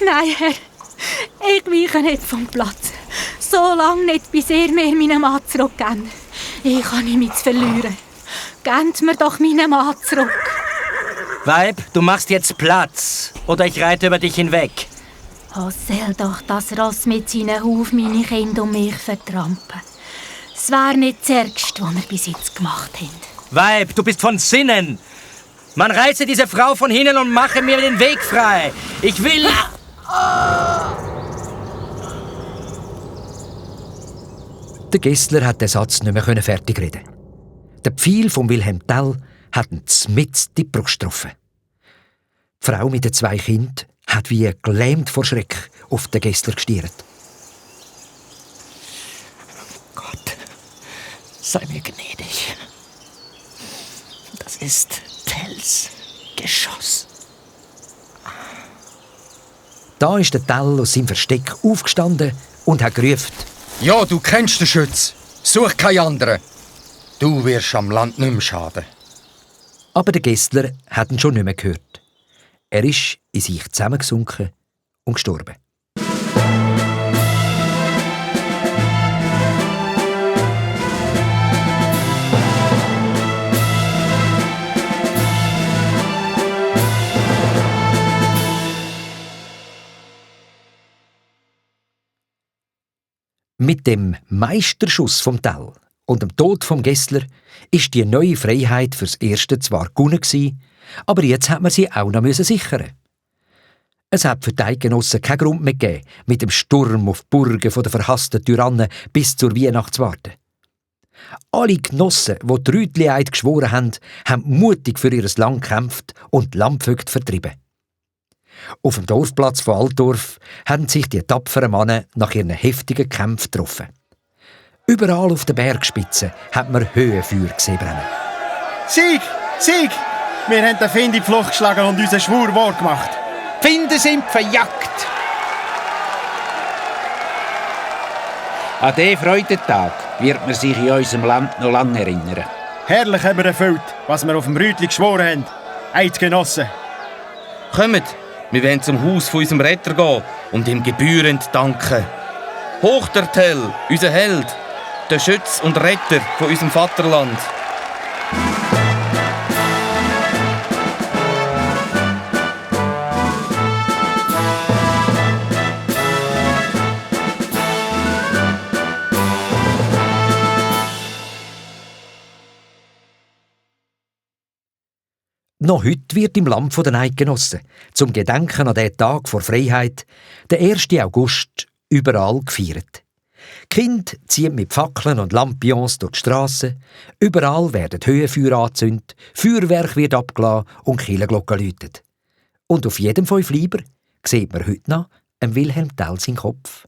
Nein, Herr. Ich weiche nicht vom Platz. So lange nicht, bis ihr mir meinen Mann zurückgebt. Ich habe nichts zu verlieren. Gebt mir doch meinen Mann zurück. Weib, du machst jetzt Platz, oder ich reite über dich hinweg. Oh, soll doch das Ross mit seinen Huf meine Kinder und mich vertrampen. Es wäre nicht das Ärgste, was wir bis jetzt gemacht haben. Weib, du bist von Sinnen. Man reiße diese Frau von hinnen und mache mir den Weg frei. Ich will... Der Gessler hat den Satz nicht mehr fertig reden. Der Pfeil von Wilhelm Tell hat ihn mitten in die Brust getroffen. Die Frau mit den 2 Kindern hat wie gelähmt vor Schreck auf den Gessler gestiert. Gott, sei mir gnädig. Das ist Tells Geschoss. Da ist der Tell aus seinem Versteck aufgestanden und hat gerufen: Ja, du kennst den Schütz. Such keinen anderen. Du wirst am Land nicht mehr schaden. Aber der Gessler hat ihn schon nicht mehr gehört. Er ist in sich zusammengesunken und gestorben. Mit dem Meisterschuss vom Tell und dem Tod vom Gessler ist die neue Freiheit fürs Erste zwar gewonnen gewesen, aber jetzt hat man sie auch noch sichern. Es hat für die Eidgenossen keinen Grund mehr gegeben, mit dem Sturm auf die Burgen der verhassten Tyrannen bis zur Weihnacht zu warten. Alle Genossen, die die Rütli-Eid geschworen haben mutig für ihr Land gekämpft und die Landvögte vertrieben. Auf dem Dorfplatz von Altdorf haben sich die tapferen Männer nach ihren heftigen Kämpfen getroffen. Überall auf den Bergspitzen hat man Höhenfeuer gesehen brennen. Sieg! Sieg! Wir haben den Find in die Flucht geschlagen und unseren Schwur wahr gemacht. Die Finden sind verjagt. An diesen Freudentag wird man sich in unserem Land noch lange erinnern. Herrlich haben wir erfüllt, was wir auf dem Rütli geschworen haben. Eidgenossen. Kommt, wir wollen zum Haus von unserem Retter gehen und ihm gebührend danken. Hoch der Tell, unser Held, der Schütz und Retter von unserem Vaterland. Noch heute wird im Land der Eidgenossen zum Gedenken an diesen Tag vor Freiheit, der 1. August, überall gefeiert. Die Kinder ziehen mit Fackeln und Lampions durch die Strassen, überall werden Höhenfeuer angezündet, Feuerwerk wird abgelassen und Kirchenglocken läutet. Und auf jedem 5 Lieber sieht man heute noch einen Wilhelm Tell seinen Kopf.